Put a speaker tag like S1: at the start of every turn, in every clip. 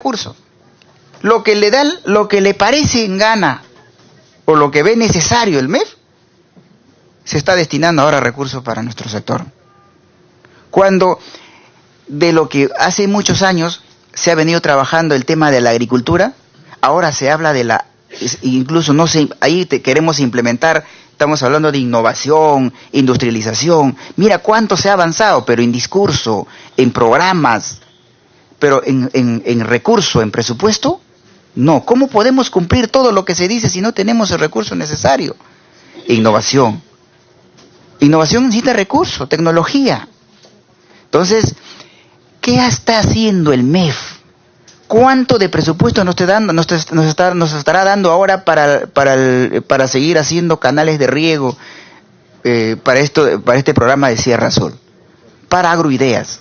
S1: recurso. Lo que le dan, lo que le parece en gana o lo que ve necesario el MEF, se está destinando ahora recursos para nuestro sector. Cuando de lo que hace muchos años se ha venido trabajando el tema de la agricultura, ahora se habla de la, incluso no sé, ahí queremos implementar, estamos hablando de innovación, industrialización. Mira cuánto se ha avanzado, pero en discurso, en programas, pero en recurso, en presupuesto, no. ¿Cómo podemos cumplir todo lo que se dice si no tenemos el recurso necesario? Innovación. Innovación necesita recurso, tecnología. Entonces, ¿qué está haciendo el MEF? ¿Cuánto de presupuesto nos estará dando ahora para seguir haciendo canales de riego para este programa de Sierra Azul? Para Agroideas.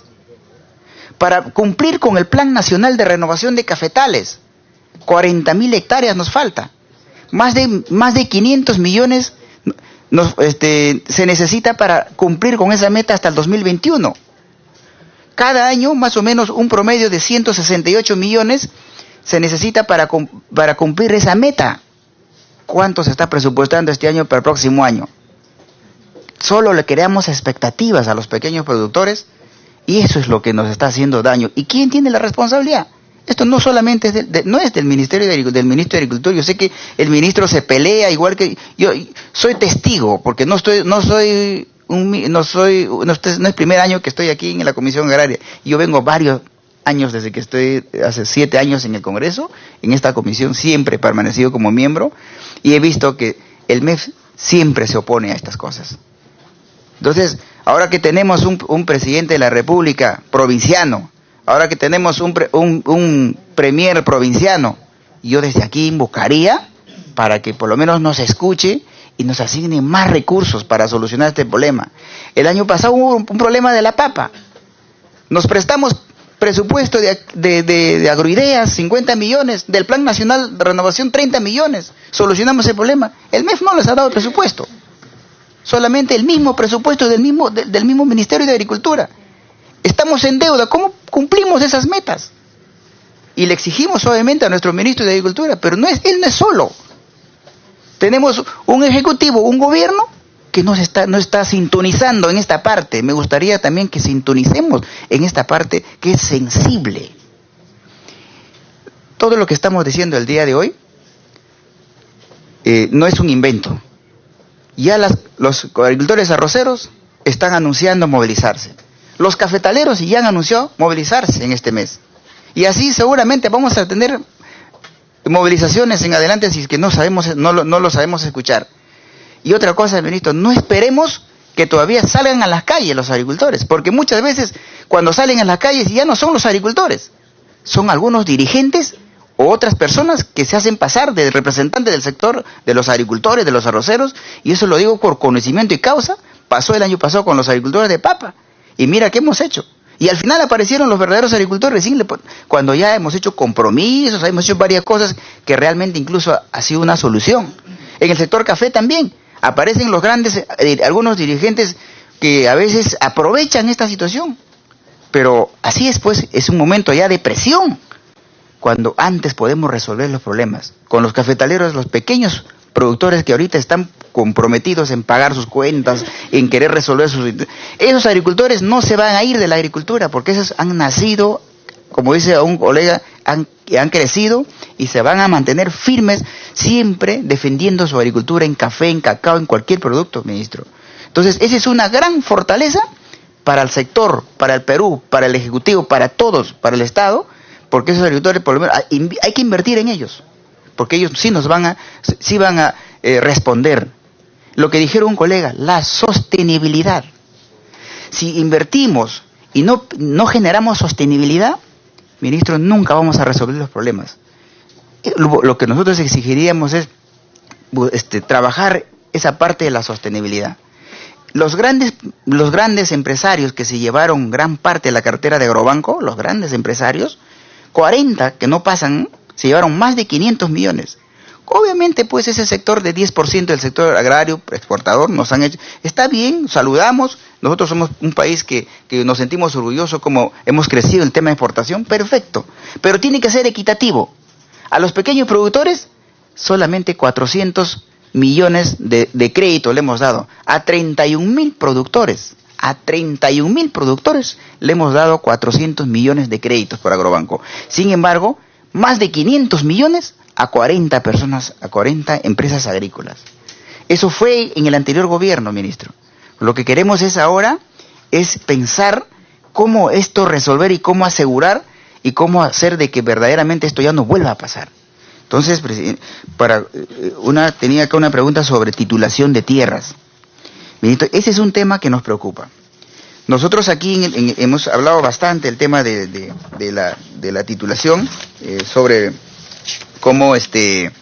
S1: Para cumplir con el Plan Nacional de Renovación de Cafetales. 40.000 hectáreas nos falta. Más de 500 millones se necesita para cumplir con esa meta hasta el 2021. Cada año, más o menos, un promedio de 168 millones se necesita para cumplir esa meta. ¿Cuánto se está presupuestando este año para el próximo año? Solo le creamos expectativas a los pequeños productores y eso es lo que nos está haciendo daño. ¿Y quién tiene la responsabilidad? Esto no solamente no es del Ministerio del Ministro de Agricultura. Yo sé que el ministro se pelea igual que yo soy testigo, porque no es el primer año que estoy aquí en la Comisión Agraria. Yo vengo varios años desde que estoy, hace 7 años en el Congreso, en esta comisión siempre he permanecido como miembro y he visto que el MEF siempre se opone a estas cosas. Entonces, ahora que tenemos un presidente de la República provinciano, ahora que tenemos un premier provinciano, yo desde aquí invocaría para que por lo menos nos escuche y nos asigne más recursos para solucionar este problema. El año pasado hubo un problema de la papa. Nos prestamos presupuesto de Agroideas, 50 millones, del Plan Nacional de Renovación, 30 millones. Solucionamos el problema. El MEF no les ha dado presupuesto. Solamente el mismo presupuesto del mismo Ministerio de Agricultura. Estamos en deuda. ¿Cómo cumplimos esas metas? Y le exigimos obviamente a nuestro ministro de Agricultura, pero él no es solo. Tenemos un ejecutivo, un gobierno que no está sintonizando en esta parte. Me gustaría también que sintonicemos en esta parte que es sensible. Todo lo que estamos diciendo el día de hoy no es un invento. Ya los agricultores arroceros están anunciando movilizarse. Los cafetaleros ya han anunciado movilizarse en este mes. Y así seguramente vamos a tener movilizaciones en adelante si es que no lo sabemos escuchar. Y otra cosa, ministro, no esperemos que todavía salgan a las calles los agricultores, porque muchas veces cuando salen a las calles ya no son los agricultores, son algunos dirigentes o otras personas que se hacen pasar de representantes del sector de los agricultores, de los arroceros, y eso lo digo por conocimiento y causa. Pasó el año pasado con los agricultores de papa, y mira qué hemos hecho. Y al final aparecieron los verdaderos agricultores, cuando ya hemos hecho compromisos, hemos hecho varias cosas que realmente incluso ha sido una solución. En el sector café también aparecen los grandes, algunos dirigentes que a veces aprovechan esta situación. Pero así es, pues, es un momento ya de presión, cuando antes podemos resolver los problemas. Con los cafetaleros, los pequeños productores que ahorita están comprometidos en pagar sus cuentas, en querer resolver esos agricultores no se van a ir de la agricultura, porque esos han nacido, como dice un colega, han crecido y se van a mantener firmes siempre defendiendo su agricultura en café, en cacao, en cualquier producto, ministro. Entonces, esa es una gran fortaleza para el sector, para el Perú, para el Ejecutivo, para todos, para el Estado, porque esos agricultores, por lo menos, hay que invertir en ellos, porque ellos sí van a responder. Lo que dijeron un colega, la sostenibilidad. Si invertimos y no generamos sostenibilidad, ministro, nunca vamos a resolver los problemas. Lo que nosotros exigiríamos es trabajar esa parte de la sostenibilidad. Los grandes empresarios que se llevaron gran parte de la cartera de Agrobanco, los grandes empresarios, 40 que no pasan, se llevaron más de 500 millones. Obviamente, pues ese sector de 10% del sector agrario exportador nos han hecho, está bien, saludamos, nosotros somos un país que nos sentimos orgullosos como hemos crecido en el tema de exportación, perfecto, pero tiene que ser equitativo. A los pequeños productores, solamente 400 millones de crédito le hemos dado. A 31.000 productores, le hemos dado 400 millones de créditos por Agrobanco. Sin embargo, más de 500 millones a 40 personas, a 40 empresas agrícolas. Eso fue en el anterior gobierno, ministro. Lo que queremos ahora es pensar cómo esto resolver y cómo asegurar y cómo hacer de que verdaderamente esto ya no vuelva a pasar. Entonces, tenía acá una pregunta sobre titulación de tierras. Ministro, ese es un tema que nos preocupa. Nosotros aquí hemos hablado bastante del tema de la titulación, sobre cómo se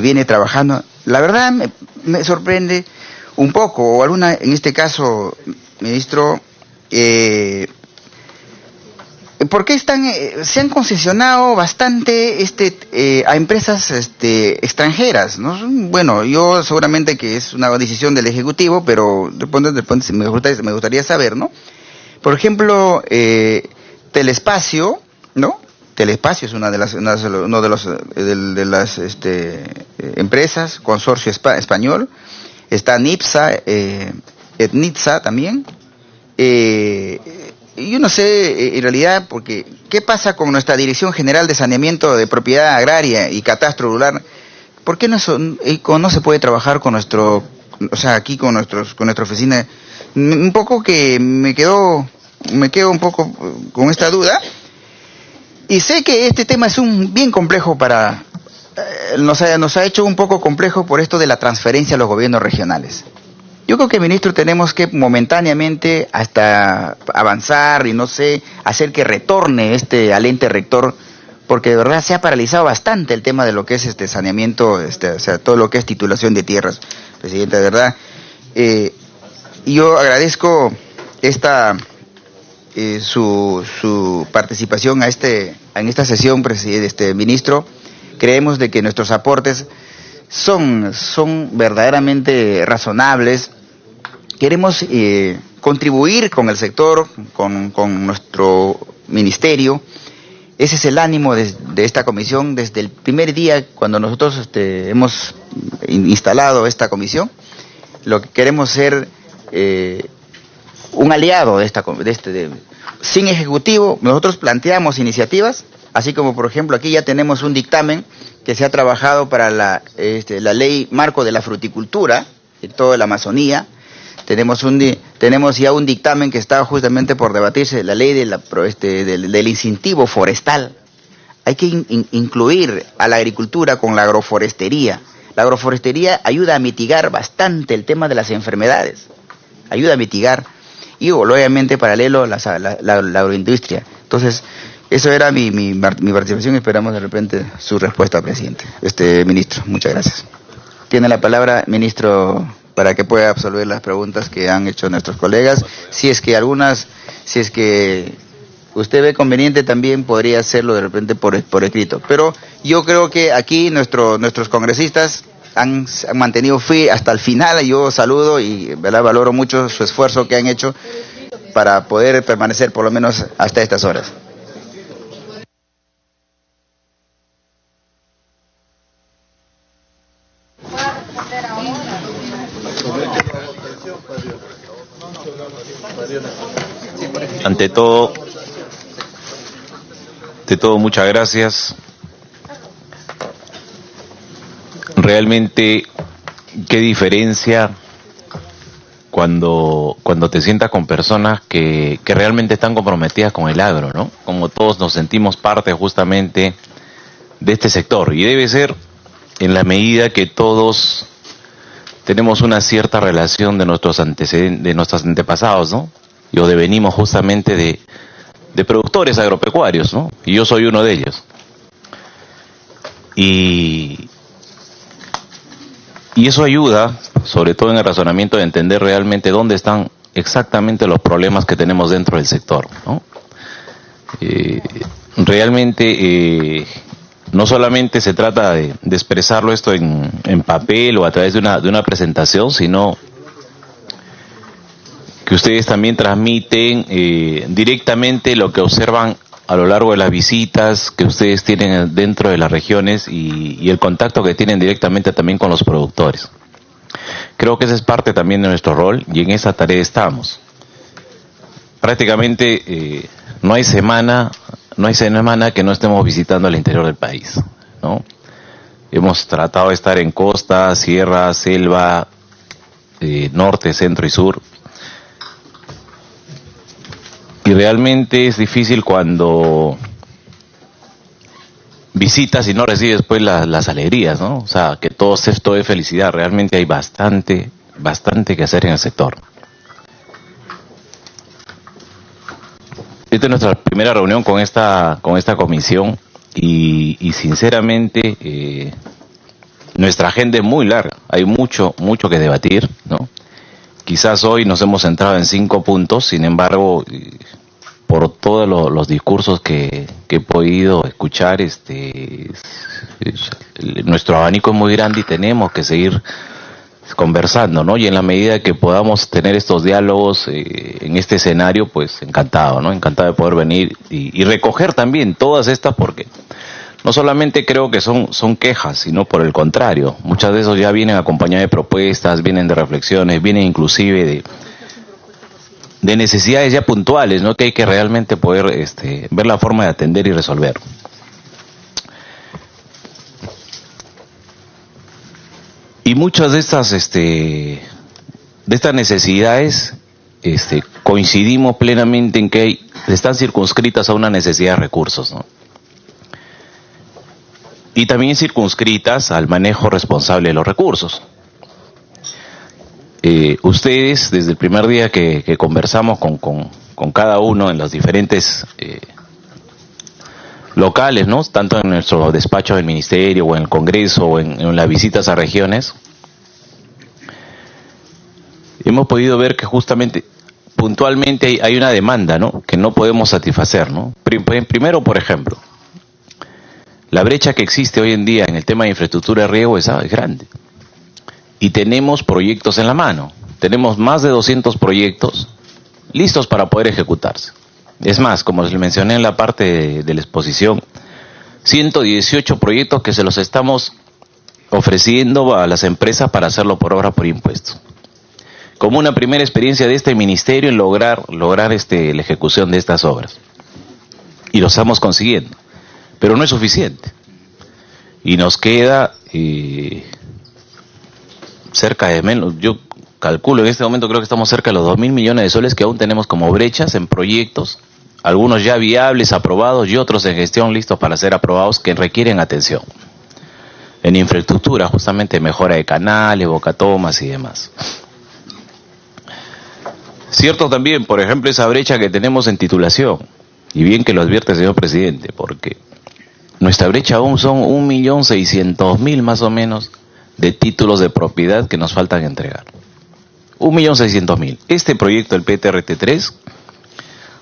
S1: viene trabajando. La verdad me sorprende un poco, o alguna, en este caso, ministro, ¿por qué se han concesionado bastante a empresas extranjeras, ¿no? Bueno, yo seguramente que es una decisión del Ejecutivo, pero después me gustaría saber, ¿no? Por ejemplo, Telespacio, ¿no? Telespacio es una de las empresas, consorcio español. Está NIPSA, Etnitsa también. Yo no sé, en realidad, porque ¿qué pasa con nuestra Dirección General de Saneamiento de Propiedad Agraria y Catastro Rural? ¿Por qué no se puede trabajar con aquí con nuestra oficina? Un poco que me quedo un poco con esta duda. Y sé que este tema es bien complejo nos ha hecho un poco complejo por esto de la transferencia a los gobiernos regionales. Yo creo que, ministro, tenemos que momentáneamente hasta avanzar y hacer que retorne al ente rector, porque de verdad se ha paralizado bastante el tema de lo que es saneamiento, o sea, todo lo que es titulación de tierras, presidente, de verdad. Yo agradezco su participación en esta sesión, ministro. Creemos de que nuestros aportes son verdaderamente razonables. Queremos contribuir con el sector, con nuestro ministerio. Ese es el ánimo de esta comisión desde el primer día cuando nosotros hemos instalado esta comisión. Lo que queremos ser un aliado sin ejecutivo. Nosotros planteamos iniciativas, así como por ejemplo aquí ya tenemos un dictamen que se ha trabajado para la ley marco de la fruticultura en toda la Amazonía. Tenemos ya un dictamen que está justamente por debatirse, la ley del incentivo forestal. Hay que incluir a la agricultura con la agroforestería. La agroforestería ayuda a mitigar bastante el tema de las enfermedades, ayuda a mitigar, y obviamente paralelo la agroindustria. Entonces, eso era mi participación. Esperamos de repente su respuesta, presidente. Ministro, muchas gracias. Tiene la palabra, ministro, para que pueda absolver las preguntas que han hecho nuestros colegas. Si es que usted ve conveniente, también podría hacerlo de repente por escrito. Pero yo creo que aquí nuestros congresistas han mantenido firme hasta el final. Yo saludo y valoro mucho su esfuerzo que han hecho para poder permanecer por lo menos hasta estas horas.
S2: Ante todo, muchas gracias. Realmente, qué diferencia cuando te sientas con personas que realmente están comprometidas con el agro, ¿no? Como todos nos sentimos parte justamente de este sector, y debe ser en la medida que todos tenemos una cierta relación de nuestros antecedentes, de nuestros antepasados, ¿no? Yo devenimos justamente de productores agropecuarios, ¿no? Y yo soy uno de ellos. Y eso ayuda, sobre todo en el razonamiento, de entender realmente dónde están exactamente los problemas que tenemos dentro del sector, ¿no? Realmente no solamente se trata de expresarlo esto en papel o a través de una presentación, sino que ustedes también transmiten directamente lo que observan a lo largo de las visitas que ustedes tienen dentro de las regiones y el contacto que tienen directamente también con los productores. Creo que esa es parte también de nuestro rol y en esa tarea estamos. Prácticamente no hay semana que no estemos visitando el interior del país, ¿no? Hemos tratado de estar en costa, sierra, selva, norte, centro y sur. Y realmente es difícil cuando visitas y no recibes pues las alegrías, ¿no? O sea, que todo es felicidad. Realmente hay bastante que hacer en el sector. Esta es nuestra primera reunión con esta comisión y sinceramente nuestra agenda es muy larga. Hay mucho que debatir, ¿no? Quizás hoy nos hemos centrado en 5 puntos, sin embargo, por todos los discursos que he podido escuchar, nuestro abanico es muy grande y tenemos que seguir conversando, ¿no? Y en la medida que podamos tener estos diálogos en este escenario, pues encantado, ¿no? Encantado de poder venir y recoger también todas estas, porque no solamente creo que son quejas, sino por el contrario, muchas de esos ya vienen acompañadas de propuestas, vienen de reflexiones, vienen inclusive de necesidades ya puntuales, ¿no? Que hay que realmente poder ver la forma de atender y resolver. Y muchas de estas necesidades coincidimos plenamente en que están circunscritas a una necesidad de recursos, ¿no? Y también circunscritas al manejo responsable de los recursos. Ustedes, desde el primer día que conversamos con cada uno en los diferentes locales, ¿no? Tanto en nuestro despacho del ministerio o en el Congreso o en las visitas a regiones, hemos podido ver que justamente puntualmente hay una demanda, ¿no? Que no podemos satisfacer, ¿no? Primero, por ejemplo, la brecha que existe hoy en día en el tema de infraestructura de riego es grande. Y tenemos proyectos en la mano. Tenemos más de 200 proyectos listos para poder ejecutarse. Es más, como les mencioné en la parte de la exposición, 118 proyectos que se los estamos ofreciendo a las empresas para hacerlo por obra por impuestos. Como una primera experiencia de este ministerio en lograr la ejecución de estas obras. Y lo estamos consiguiendo. Pero no es suficiente. Y nos queda cerca de menos, yo calculo en este momento, creo que estamos cerca de los 2.000 millones de soles que aún tenemos como brechas en proyectos, algunos ya viables, aprobados, y otros en gestión listos para ser aprobados que requieren atención. En infraestructura, justamente mejora de canales, bocatomas y demás. Cierto también, por ejemplo, esa brecha que tenemos en titulación, y bien que lo advierte el señor presidente, porque nuestra brecha aún son 1.600.000 más o menos de títulos de propiedad que nos faltan entregar. 1.600.000. Este proyecto, el PTRT3,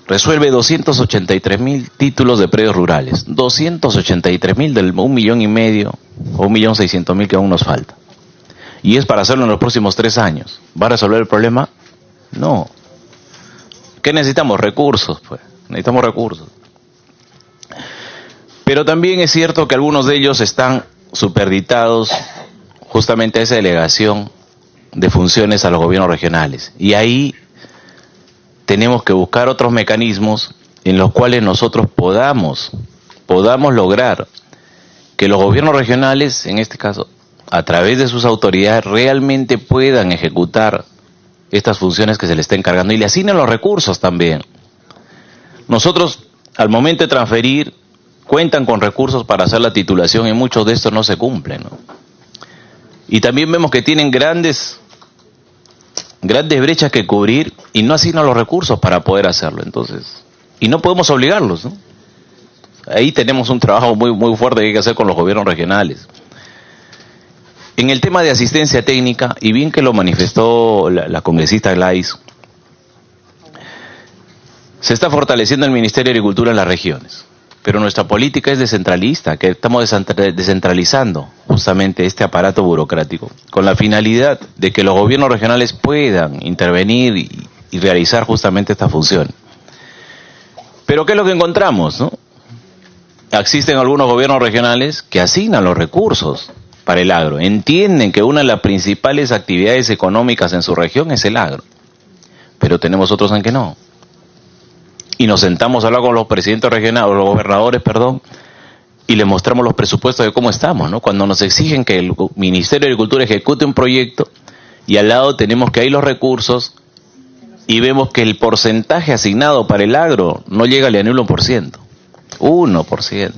S2: resuelve 283.000 títulos de predios rurales. 283.000 del 1,5 millones o 1.600.000 que aún nos falta. Y es para hacerlo en los próximos 3 años. ¿Va a resolver el problema? No. ¿Qué necesitamos? Recursos, pues. Necesitamos recursos. Pero también es cierto que algunos de ellos están superditados justamente a esa delegación de funciones a los gobiernos regionales. Y ahí tenemos que buscar otros mecanismos en los cuales nosotros podamos lograr que los gobiernos regionales, en este caso, a través de sus autoridades, realmente puedan ejecutar estas funciones que se les está encargando y le asignen los recursos también. Nosotros, al momento de transferir, cuentan con recursos para hacer la titulación y muchos de estos no se cumplen, ¿no? Y también vemos que tienen grandes brechas que cubrir y no asignan los recursos para poder hacerlo. Entonces, y no podemos obligarlos, ¿no? Ahí tenemos un trabajo muy fuerte que hay que hacer con los gobiernos regionales. En el tema de asistencia técnica, y bien que lo manifestó la congresista Gladys, se está fortaleciendo el Ministerio de Agricultura en las regiones. Pero nuestra política es descentralista, que estamos descentralizando justamente este aparato burocrático, con la finalidad de que los gobiernos regionales puedan intervenir y realizar justamente esta función. Pero ¿qué es lo que encontramos, no? Existen algunos gobiernos regionales que asignan los recursos para el agro. Entienden que una de las principales actividades económicas en su región es el agro. Pero tenemos otros en que no. Y nos sentamos a hablar con los presidentes regionales, o los gobernadores, perdón, y les mostramos los presupuestos de cómo estamos, ¿no? Cuando nos exigen que el Ministerio de Agricultura ejecute un proyecto y al lado tenemos que hay los recursos y vemos que el porcentaje asignado para el agro no llega ni al 1%. 1%.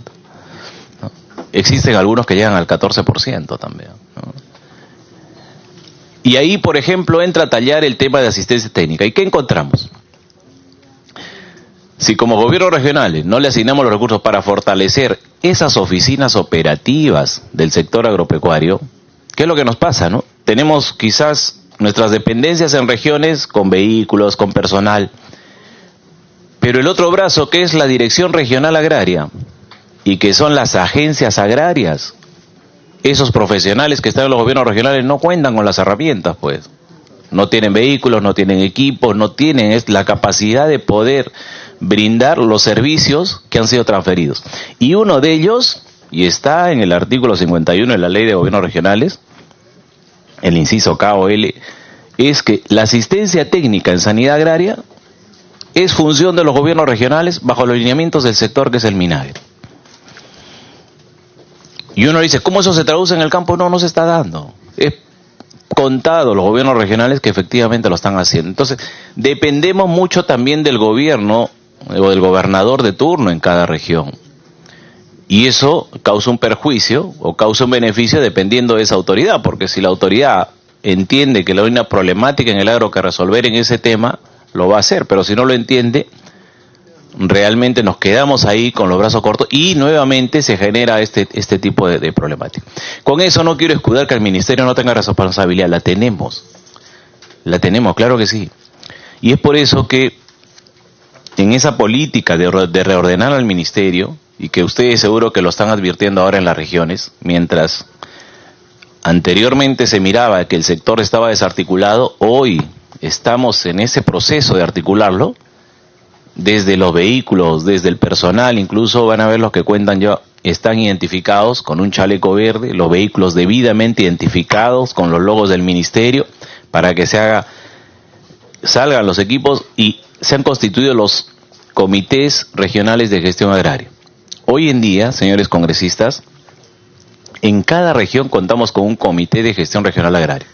S2: ¿No? Existen algunos que llegan al 14% también, ¿no? Y ahí, por ejemplo, entra a tallar el tema de asistencia técnica. ¿Y qué encontramos? Si como gobiernos regionales no le asignamos los recursos para fortalecer esas oficinas operativas del sector agropecuario, ¿qué es lo que nos pasa, no? Tenemos quizás nuestras dependencias en regiones con vehículos, con personal, pero el otro brazo, que es la Dirección Regional Agraria y que son las agencias agrarias, esos profesionales que están en los gobiernos regionales no cuentan con las herramientas, pues. No tienen vehículos, no tienen equipos, no tienen la capacidad de poder brindar los servicios que han sido transferidos. Y uno de ellos, y está en el artículo 51 de la Ley de Gobiernos Regionales, el inciso K o L, es que la asistencia técnica en sanidad agraria es función de los gobiernos regionales bajo los lineamientos del sector que es el Minagri. Y uno dice, ¿cómo eso se traduce en el campo? No, no se está dando. Es contado los gobiernos regionales que efectivamente lo están haciendo. Entonces, dependemos mucho también del gobierno o del gobernador de turno en cada región. Y eso causa un perjuicio o causa un beneficio dependiendo de esa autoridad, porque si la autoridad entiende que hay una problemática en el agro que resolver en ese tema, lo va a hacer, pero si no lo entiende, realmente nos quedamos ahí con los brazos cortos y nuevamente se genera este tipo de problemática. Con eso no quiero escudar que el ministerio no tenga responsabilidad, la tenemos, claro que sí. Y es por eso que en esa política de reordenar al ministerio, y que ustedes seguro que lo están advirtiendo ahora en las regiones, mientras anteriormente se miraba que el sector estaba desarticulado, hoy estamos en ese proceso de articularlo, desde los vehículos, desde el personal, incluso van a ver los que cuentan ya, están identificados con un chaleco verde, los vehículos debidamente identificados con los logos del ministerio, para que salgan los equipos y se han constituido los comités regionales de gestión agraria. Hoy en día, señores congresistas, en cada región contamos con un comité de gestión regional agraria,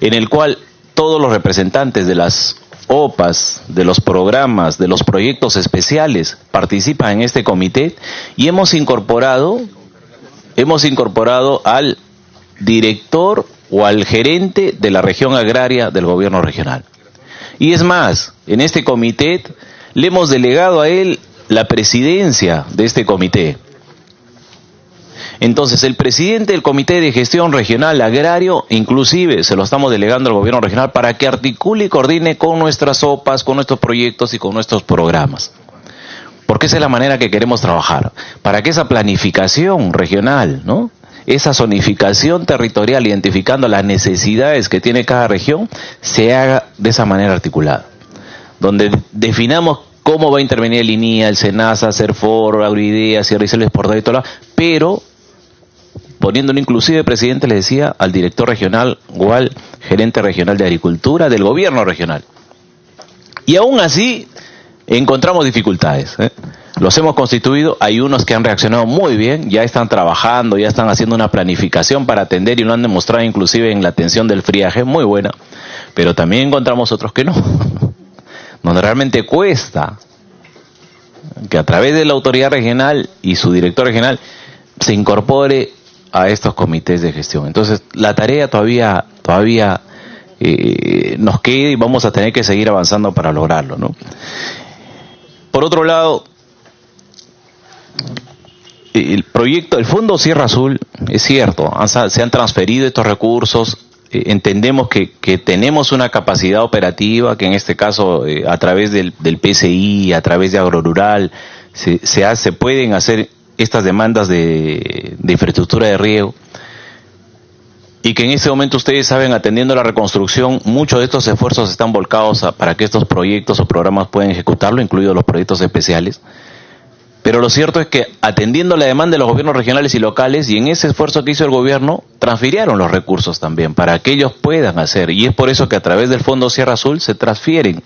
S2: en el cual todos los representantes de las OPAs, de los programas, de los proyectos especiales participan en este comité y hemos incorporado al director o al gerente de la región agraria del gobierno regional. Y es más, en este comité le hemos delegado a él la presidencia de este comité. Entonces, el presidente del Comité de Gestión Regional Agrario, inclusive, se lo estamos delegando al gobierno regional para que articule y coordine con nuestras OPAs, con nuestros proyectos y con nuestros programas. Porque esa es la manera que queremos trabajar, para que esa planificación regional, ¿no?, esa zonificación territorial, identificando las necesidades que tiene cada región, se haga de esa manera articulada, donde definamos cómo va a intervenir el INIA, el SENASA, CERFOR, Agroidea, Sierra Isla Exportador y todo, pero poniéndolo inclusive, presidente, le decía al director regional o al gerente regional de agricultura del gobierno regional. Y aún así encontramos dificultades, Los hemos constituido, hay unos que han reaccionado muy bien, ya están trabajando, ya están haciendo una planificación para atender y lo han demostrado inclusive en la atención del friaje, muy buena, pero también encontramos otros que no, donde realmente cuesta que a través de la autoridad regional y su director regional se incorpore a estos comités de gestión. Entonces, la tarea todavía nos queda y vamos a tener que seguir avanzando para lograrlo, ¿no? Por otro lado, el proyecto, el Fondo Sierra Azul, es cierto, se han transferido estos recursos, entendemos que tenemos una capacidad operativa, que en este caso a través del PSI, a través de Agrorural, se pueden hacer estas demandas de infraestructura de riego, y que en este momento ustedes saben, atendiendo la reconstrucción, muchos de estos esfuerzos están volcados para que estos proyectos o programas puedan ejecutarlo, incluidos los proyectos especiales. Pero lo cierto es que atendiendo la demanda de los gobiernos regionales y locales, y en ese esfuerzo que hizo el gobierno, transfirieron los recursos también para que ellos puedan hacer, y es por eso que a través del Fondo Sierra Azul se transfieren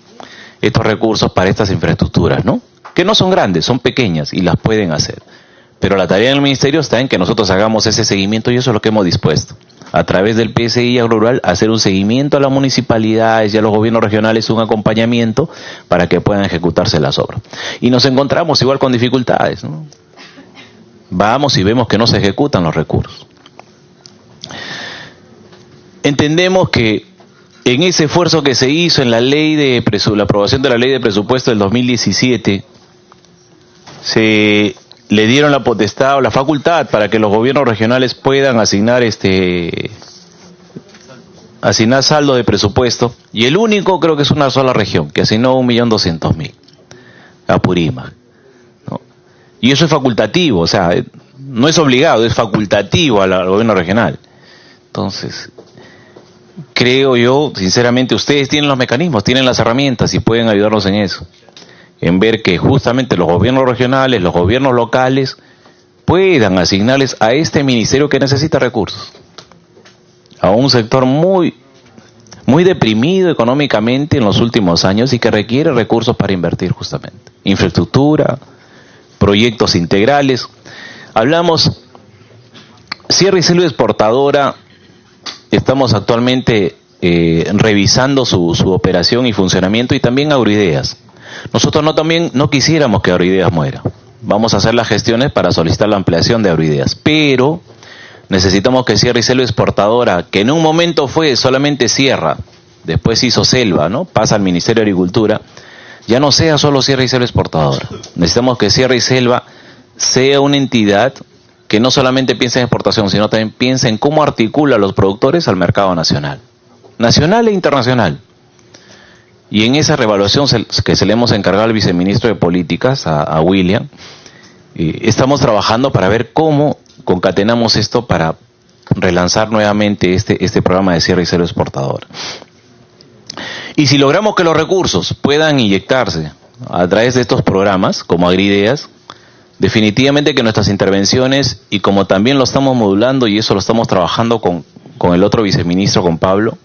S2: estos recursos para estas infraestructuras, ¿no? Que no son grandes, son pequeñas y las pueden hacer. Pero la tarea del Ministerio está en que nosotros hagamos ese seguimiento, y eso es lo que hemos dispuesto. A través del PSI Agrorural, hacer un seguimiento a las municipalidades y a los gobiernos regionales, un acompañamiento para que puedan ejecutarse las obras. Y nos encontramos igual con dificultades, ¿no? Vamos y vemos que no se ejecutan los recursos. Entendemos que en ese esfuerzo que se hizo en la aprobación de la ley de presupuesto del 2017, se le dieron la potestad o la facultad para que los gobiernos regionales puedan asignar saldo de presupuesto, y el único creo que es una sola región que asignó 1.200.000 a Purímac, ¿no? Y eso es facultativo, o sea, no es obligado, es facultativo al gobierno regional. Entonces, creo yo, sinceramente, ustedes tienen los mecanismos, tienen las herramientas y pueden ayudarnos en eso, en ver que justamente los gobiernos regionales, los gobiernos locales puedan asignarles a este ministerio que necesita recursos, a un sector muy deprimido económicamente en los últimos años y que requiere recursos para invertir justamente, infraestructura, proyectos integrales. Hablamos, Sierra y Selva Exportadora, estamos actualmente revisando su operación y funcionamiento, y también Agroideas. Nosotros no quisiéramos que Agroideas muera. Vamos a hacer las gestiones para solicitar la ampliación de Agroideas, pero necesitamos que Sierra y Selva Exportadora, que en un momento fue solamente Sierra, después hizo Selva, ¿no? Pasa al Ministerio de Agricultura, ya no sea solo Sierra y Selva Exportadora. Necesitamos que Sierra y Selva sea una entidad que no solamente piense en exportación, sino también piense en cómo articula a los productores al mercado nacional e internacional. Y en esa reevaluación que se le hemos encargado al viceministro de Políticas, a William, estamos trabajando para ver cómo concatenamos esto para relanzar nuevamente este programa de Sierra y Selva Exportadora. Y si logramos que los recursos puedan inyectarse a través de estos programas, como Agrideas, definitivamente que nuestras intervenciones, y como también lo estamos modulando, y eso lo estamos trabajando con el otro viceministro, con Pablo,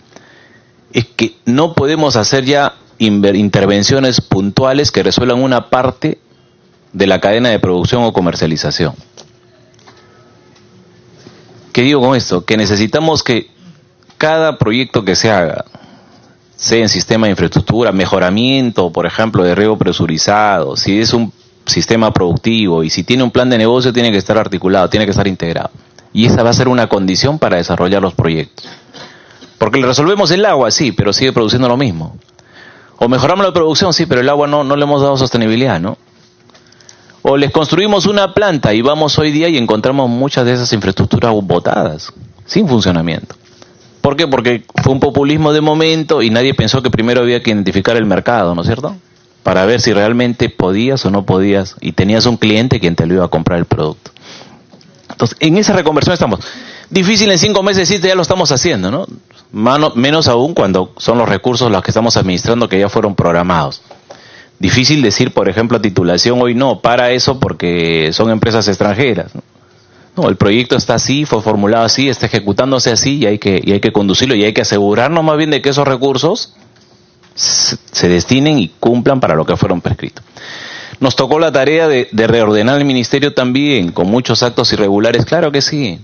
S2: es que no podemos hacer ya intervenciones puntuales que resuelvan una parte de la cadena de producción o comercialización. ¿Qué digo con esto? Que necesitamos que cada proyecto que se haga, sea en sistema de infraestructura, mejoramiento, por ejemplo, de riego presurizado, si es un sistema productivo y si tiene un plan de negocio, tiene que estar articulado, tiene que estar integrado. Y esa va a ser una condición para desarrollar los proyectos. Porque le resolvemos el agua, sí, pero sigue produciendo lo mismo. O mejoramos la producción, sí, pero el agua no le hemos dado sostenibilidad, ¿no? O les construimos una planta y vamos hoy día y encontramos muchas de esas infraestructuras botadas, sin funcionamiento. ¿Por qué? Porque fue un populismo de momento y nadie pensó que primero había que identificar el mercado, ¿no es cierto? Para ver si realmente podías o no podías, y tenías un cliente quien te lo iba a comprar el producto. Entonces, en esa reconversión estamos. Difícil en 5 meses, sí, ya lo estamos haciendo, ¿no? Menos aún cuando son los recursos los que estamos administrando que ya fueron programados. Difícil decir, por ejemplo, a titulación hoy no, para eso porque son empresas extranjeras, ¿no? No, el proyecto está así, fue formulado así, está ejecutándose así, y hay que conducirlo, y hay que asegurarnos más bien de que esos recursos se destinen y cumplan para lo que fueron prescritos. Nos tocó la tarea de reordenar el ministerio también, con muchos actos irregulares, claro que sí,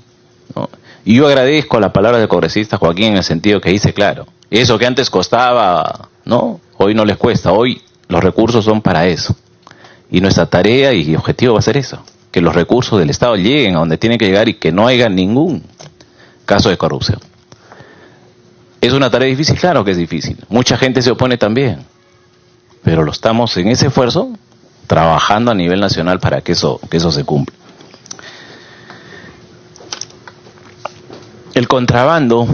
S2: ¿no? Y yo agradezco la palabra del congresista Joaquín en el sentido que dice, claro, eso que antes costaba, ¿no? Hoy no les cuesta, hoy los recursos son para eso. Y nuestra tarea y objetivo va a ser eso, que los recursos del Estado lleguen a donde tienen que llegar y que no haya ningún caso de corrupción. ¿Es una tarea difícil? Claro que es difícil. Mucha gente se opone también, pero lo estamos en ese esfuerzo trabajando a nivel nacional para que eso se cumpla. El contrabando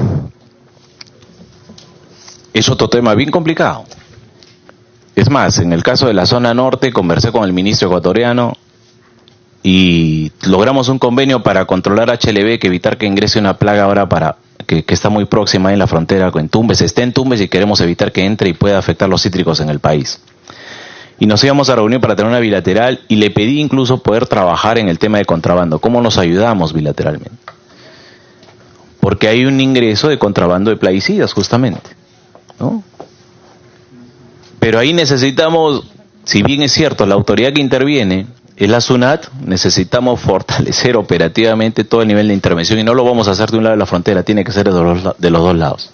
S2: es otro tema bien complicado. Es más, en el caso de la zona norte, conversé con el ministro ecuatoriano y logramos un convenio para controlar HLB, que evitar que ingrese una plaga ahora que está muy próxima en la frontera con Tumbes. Está en Tumbes y queremos evitar que entre y pueda afectar los cítricos en el país. Y nos íbamos a reunir para tener una bilateral y le pedí incluso poder trabajar en el tema de contrabando. ¿Cómo nos ayudamos bilateralmente? Porque hay un ingreso de contrabando de plaguicidas, justamente, ¿no? Pero ahí necesitamos, si bien es cierto, la autoridad que interviene es la SUNAT, necesitamos fortalecer operativamente todo el nivel de intervención, y no lo vamos a hacer de un lado de la frontera, tiene que ser de los dos lados.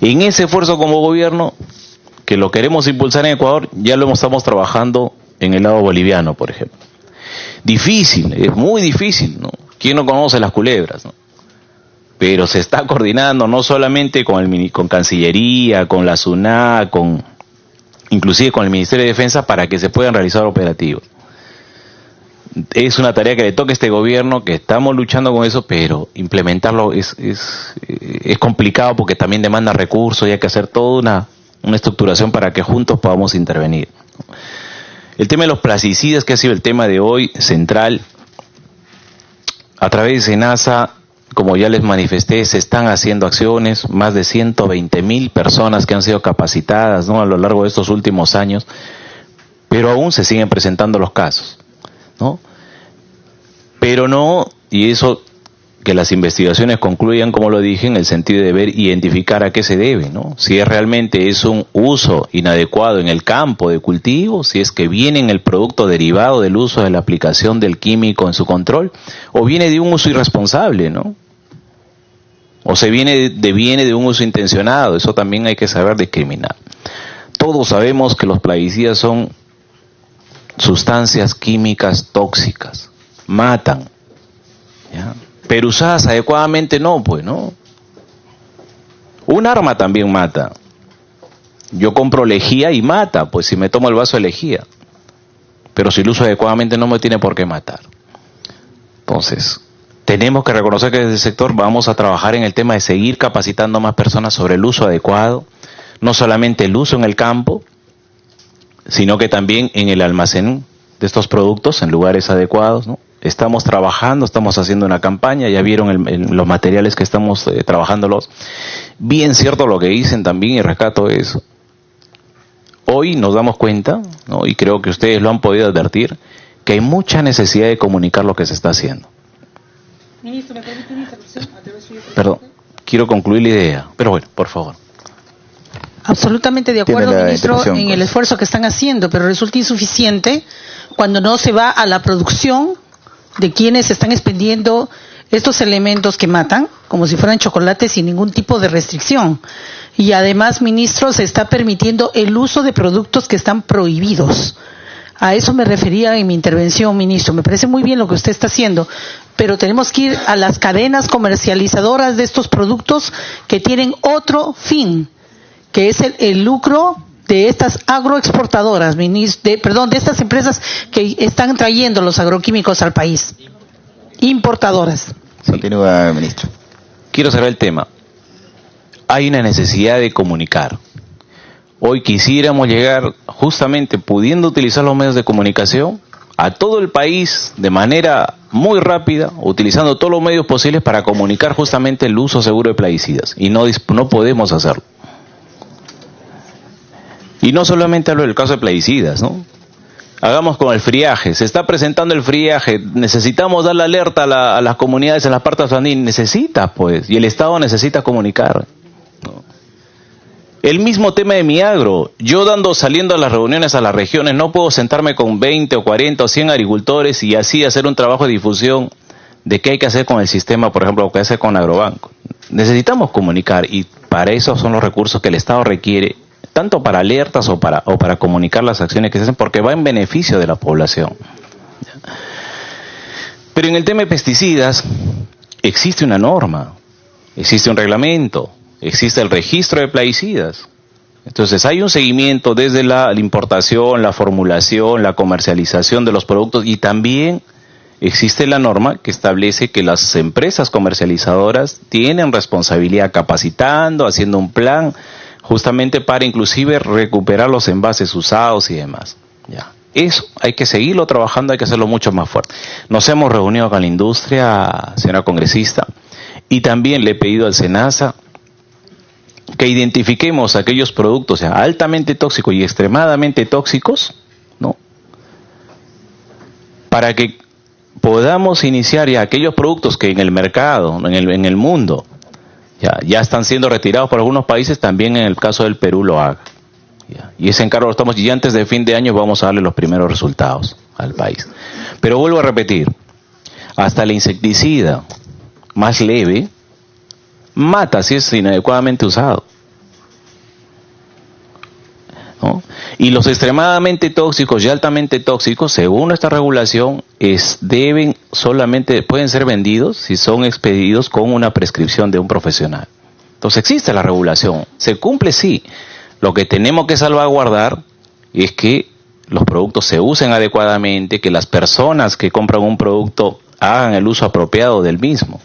S2: En ese esfuerzo como gobierno, que lo queremos impulsar en Ecuador, ya lo estamos trabajando en el lado boliviano, por ejemplo. Difícil, es muy difícil, ¿no? ¿Quién no conoce las culebras, no? Pero se está coordinando no solamente con Cancillería, con la SUNAT, inclusive con el Ministerio de Defensa, para que se puedan realizar operativos. Es una tarea que le toca a este gobierno, que estamos luchando con eso, pero implementarlo es complicado, porque también demanda recursos y hay que hacer toda una estructuración para que juntos podamos intervenir. El tema de los plaguicidas, que ha sido el tema de hoy central, a través de SENASA, como ya les manifesté, se están haciendo acciones, más de 120,000 personas que han sido capacitadas, ¿no?, a lo largo de estos últimos años, pero aún se siguen presentando los casos, ¿no? Pero no, y eso, que las investigaciones concluyan, como lo dije, en el sentido de ver, identificar a qué se debe, ¿no? Si realmente es un uso inadecuado en el campo de cultivo, si es que viene en el producto derivado del uso de la aplicación del químico en su control, o viene de un uso irresponsable, ¿no? O se viene de un uso intencionado. Eso también hay que saber discriminar. Todos sabemos que los plaguicidas son sustancias químicas tóxicas, matan, ¿ya? Pero usadas adecuadamente no, pues, ¿no? Un arma también mata. Yo compro lejía y mata, pues, si me tomo el vaso de lejía. Pero si lo uso adecuadamente no me tiene por qué matar. Entonces, tenemos que reconocer que desde el sector vamos a trabajar en el tema de seguir capacitando a más personas sobre el uso adecuado, no solamente el uso en el campo, sino que también en el almacén de estos productos en lugares adecuados, ¿no? Estamos trabajando, estamos haciendo una campaña, ya vieron los materiales que estamos trabajándolos. Bien cierto lo que dicen también, y rescato eso. Hoy nos damos cuenta, ¿no?, y creo que ustedes lo han podido advertir, que hay mucha necesidad de comunicar lo que se está haciendo.
S3: Ministro, ¿me permite una interrupción?
S2: Perdón, quiero concluir la idea, pero bueno, por favor.
S3: Absolutamente de acuerdo, ministro, en el esfuerzo que están haciendo, pero resulta insuficiente cuando no se va a la producción de quienes están expendiendo estos elementos que matan, como si fueran chocolates, sin ningún tipo de restricción. Y además, ministro, se está permitiendo el uso de productos que están prohibidos. A eso me refería en mi intervención, ministro. Me parece muy bien lo que usted está haciendo, pero tenemos que ir a las cadenas comercializadoras de estos productos que tienen otro fin, que es el lucro de estas agroexportadoras, de estas empresas que están trayendo los agroquímicos al país, importadoras.
S1: Continúa, ministro.
S2: Quiero cerrar el tema. Hay una necesidad de comunicar. Hoy quisiéramos llegar, justamente pudiendo utilizar los medios de comunicación, a todo el país de manera muy rápida, utilizando todos los medios posibles para comunicar justamente el uso seguro de plaguicidas. Y no podemos hacerlo. Y no solamente hablo del caso de plaguicidas, ¿no? Hagamos con el friaje. Se está presentando el friaje. Necesitamos dar la alerta a las comunidades en las partes andinas. Necesita, pues. Y el Estado necesita comunicar, ¿no? El mismo tema de mi agro. Yo saliendo a las reuniones a las regiones, no puedo sentarme con 20 o 40 o 100 agricultores y así hacer un trabajo de difusión de qué hay que hacer con el sistema, por ejemplo, lo que hace con Agrobanco. Necesitamos comunicar, y para eso son los recursos que el Estado requiere, tanto para alertas o para comunicar las acciones que se hacen, porque va en beneficio de la población. Pero en el tema de pesticidas existe una norma, existe un reglamento, existe el registro de plaguicidas. Entonces hay un seguimiento desde la importación, la formulación, la comercialización de los productos, y también existe la norma que establece que las empresas comercializadoras tienen responsabilidad capacitando, haciendo un plan, justamente para inclusive recuperar los envases usados y demás. Ya. Eso hay que seguirlo trabajando, hay que hacerlo mucho más fuerte. Nos hemos reunido con la industria, señora congresista, y también le he pedido al SENASA que identifiquemos aquellos productos, o sea, altamente tóxicos y extremadamente tóxicos, ¿no? Para que podamos iniciar ya aquellos productos que en el mercado, en el mundo, ya están siendo retirados por algunos países, también en el caso del Perú lo haga. Y ese encargo lo estamos, y antes de fin de año vamos a darle los primeros resultados al país. Pero vuelvo a repetir, hasta el insecticida más leve mata si es inadecuadamente usado, ¿no? Y los extremadamente tóxicos y altamente tóxicos, según nuestra regulación, pueden ser vendidos si son expedidos con una prescripción de un profesional. Entonces existe la regulación, se cumple sí. Lo que tenemos que salvaguardar es que los productos se usen adecuadamente, que las personas que compran un producto hagan el uso apropiado del mismo.